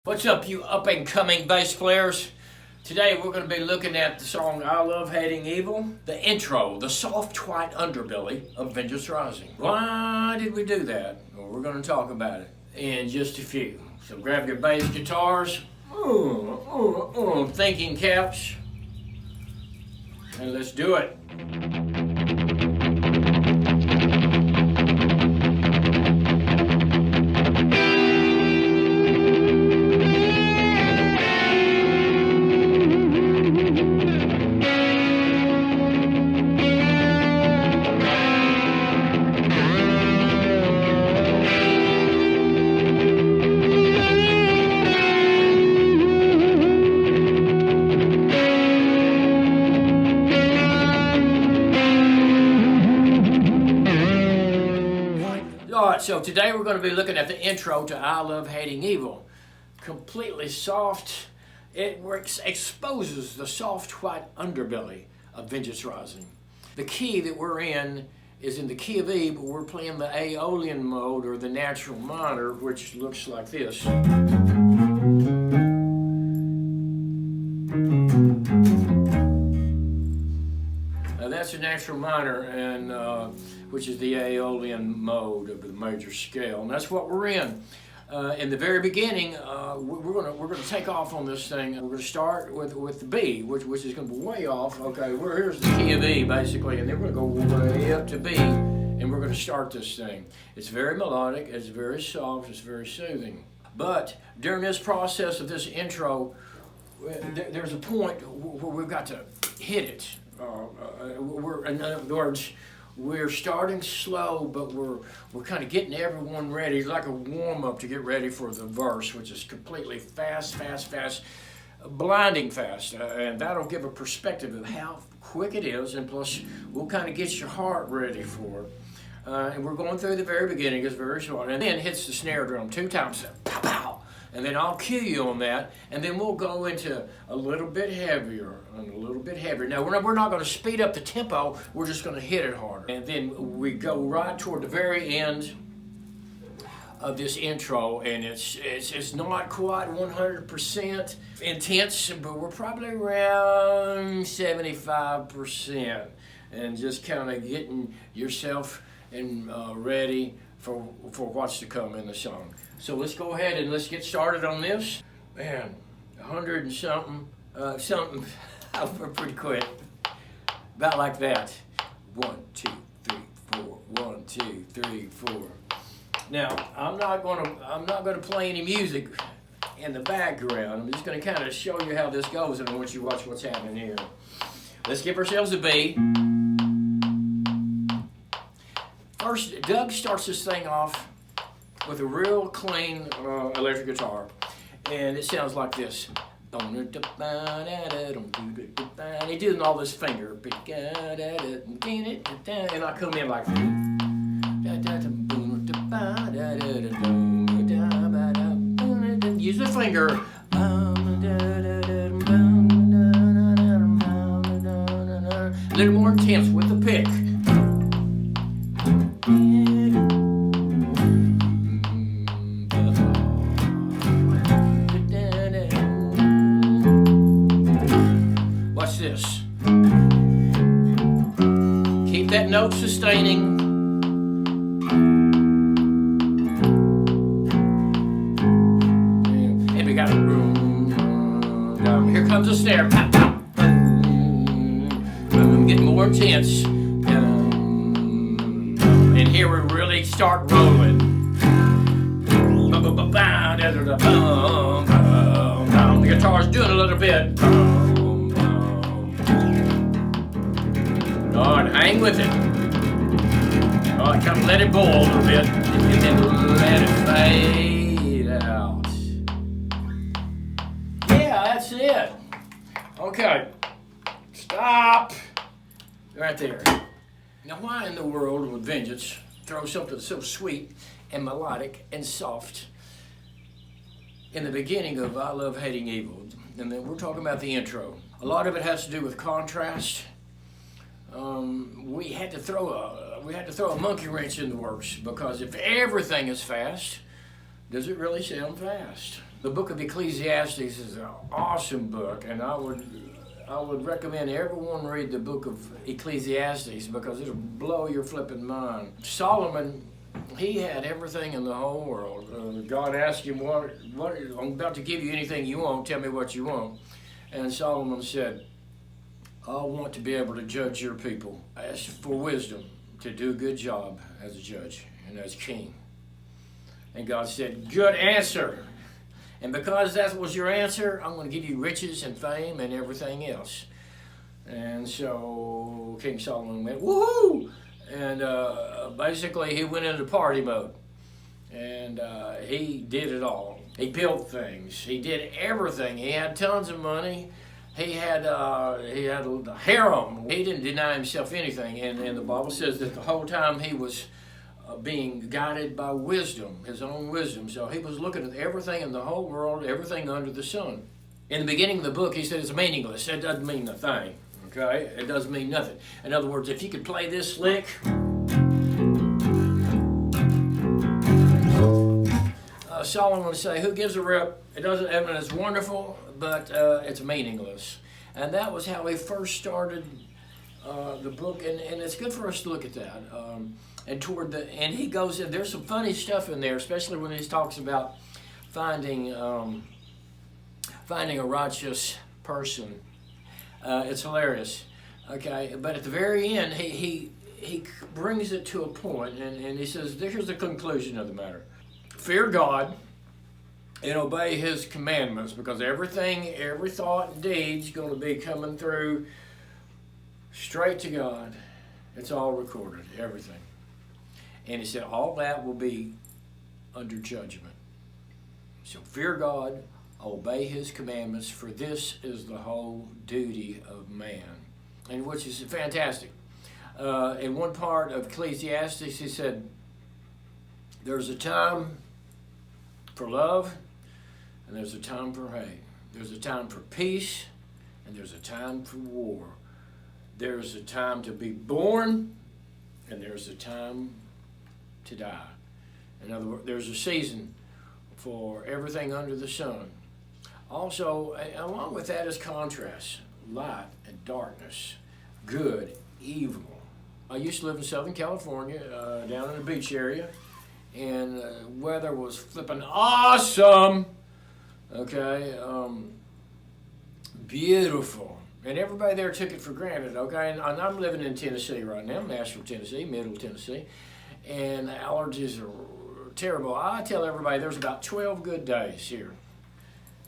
What's up, you up-and-coming bass players? Today we're going to be looking at the song I Love Hating Evil, the intro, the soft white underbelly of Vengeance Rising. Why did we do that? Well, we're going to talk about it in just a few. So grab your bass guitars, thinking caps, and let's do it. Alright, so today we're going to be looking at the intro to I Love Hating Evil. Completely soft. It exposes the soft white underbelly of Vengeance Rising. The key that we're in is in the key of E, but we're playing the Aeolian mode, or the natural minor, which looks like this. That's a natural minor, and which is the Aeolian mode of the major scale, and that's what we're in. In the very beginning, we're gonna take off on this thing. We're gonna start with the B, which is gonna be way off. Okay, here's the key of E basically, and then we're gonna go way up to B, and we're gonna start this thing. It's very melodic, it's very soft, it's very soothing. But during this process of this intro, there's a point where we've got to hit it. In other words, we're starting slow, but we're kind of getting everyone ready. It's like a warm-up to get ready for the verse, which is completely fast, blinding fast, and that'll give a perspective of how quick it is, and plus we'll kind of get your heart ready for it. And we're going through the very beginning. It's very short, and then hits the snare drum 2 times, pow, pow. And then I'll cue you on that, and then we'll go into a little bit heavier and a little bit heavier. Now, we're not going to speed up the tempo, we're just going to hit it harder. And then we go right toward the very end of this intro, and it's not quite 100% intense, but we're probably around 75%. And just kind of getting yourself ready for what's to come in the song. So let's go ahead and let's get started on this. Man, 100 and something, pretty quick. About like that. 1, 2, 3, 4. 1, 2, 3, 4. Now, I'm not gonna play any music in the background. I'm just gonna kind of show you how this goes, and I want you to watch what's happening here. Let's give ourselves a B. First, Doug starts this thing off with a real clean electric guitar, and it sounds like this. And he doing all this finger, and I come in like this. Use the finger. A little more intense with the pick. Watch this. Keep that note sustaining. And we got a room. Here comes the snare. Pop, pop. Getting more intense. And here we really start rolling. The guitar's doing a little bit. Alright, hang with it. Alright, kind of let it boil a little bit, and then let it fade out. Yeah, that's it. Okay, stop. Right there. Now, why in the world would Vengeance throw something so sweet and melodic and soft in the beginning of I Love Hating Evil? And then we're talking about the intro. A lot of it has to do with contrast. We had to throw a monkey wrench in the works, because if everything is fast, does it really sound fast? The book of Ecclesiastes is an awesome book, and I would recommend everyone read the book of Ecclesiastes because it'll blow your flipping mind. Solomon, he had everything in the whole world. God asked him, what, I'm about to give you anything you want, tell me what you want. And Solomon said, I want to be able to judge your people. I ask for wisdom to do a good job as a judge and as king. And God said, good answer. And because that was your answer, I'm going to give you riches and fame and everything else. And so King Solomon went, woohoo! And basically he went into party mode. And he did it all. He built things. He did everything. He had tons of money. He had a harem. He didn't deny himself anything. And the Bible says that the whole time he was being guided by wisdom, his own wisdom. So he was looking at everything in the whole world, everything under the sun. In the beginning of the book, he said it's meaningless. It doesn't mean a thing, okay? It doesn't mean nothing. In other words, if you could play this lick, Solomon would say, who gives a rip? It doesn't, I mean, it's wonderful, but it's meaningless. And that was how he first started the book, and it's good for us to look at that. And he goes in, there's some funny stuff in there, especially when he talks about finding a righteous person. It's hilarious, okay? But at the very end, he brings it to a point, and he says, here's the conclusion of the matter. Fear God and obey his commandments, because every thought and deed's going to be coming through straight to God. It's all recorded, everything. And he said all that will be under judgment. So fear God, obey his commandments, for this is the whole duty of man. And which is fantastic. In one part of Ecclesiastes, he said, there's a time for love, and there's a time for hate. There's a time for peace, and there's a time for war. There's a time to be born, and there's a time to die. In other words, there's a season for everything under the sun. Also, along with that is contrast, light and darkness, good, evil. I used to live in Southern California, down in the beach area, and weather was flipping awesome. Okay, beautiful. And everybody there took it for granted, okay? And I'm living in Tennessee right now, Nashville, Tennessee, Middle Tennessee, and the allergies are terrible. I tell everybody there's about 12 good days here,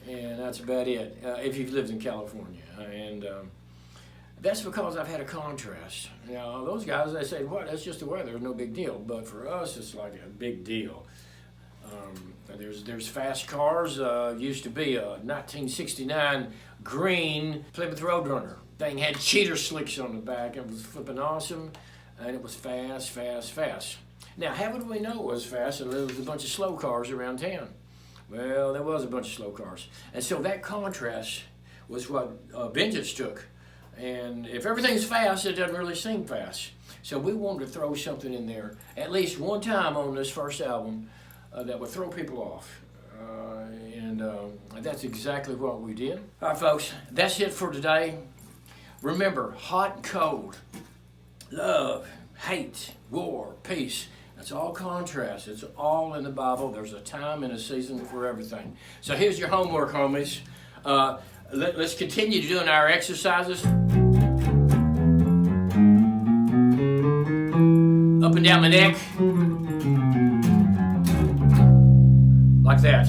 and that's about it, if you've lived in California. And that's because I've had a contrast. You know, those guys, they say, what, that's just the weather, no big deal. But for us, it's like a big deal. There's fast cars. Used to be a 1969 green Plymouth Roadrunner. Thing had cheater slicks on the back. It was flipping awesome, and it was fast, fast, fast. Now, how would we know it was fast? And there was a bunch of slow cars around town. Well, there was a bunch of slow cars. And so that contrast was what vintage took. And if everything's fast, it doesn't really seem fast. So we wanted to throw something in there, at least one time on this first album, that would throw people off. And that's exactly what we did. All right, folks, that's it for today. Remember, hot and cold, love, hate, war, peace. That's all contrast. It's all in the Bible. There's a time and a season for everything. So here's your homework, homies. Let's continue doing our exercises. Up and down the neck. Like that.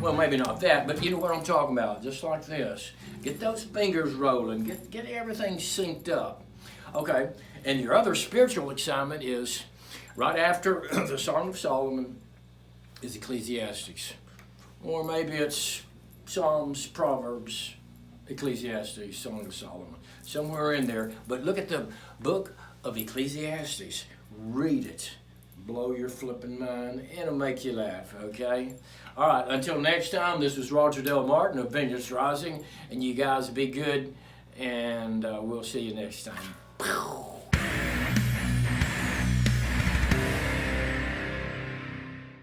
Well, maybe not that, but you know what I'm talking about. Just like this. Get those fingers rolling. Get everything synced up. Okay, and your other spiritual assignment is right after the Song of Solomon is Ecclesiastes. Or maybe it's Psalms, Proverbs, Ecclesiastes, Song of Solomon. Somewhere in there. But look at the book of Ecclesiastes. Read it. Blow your flipping mind, and it'll make you laugh, okay? All right, until next time, this is Roger Del Martin of Vineyards Rising, and you guys be good, and we'll see you next time.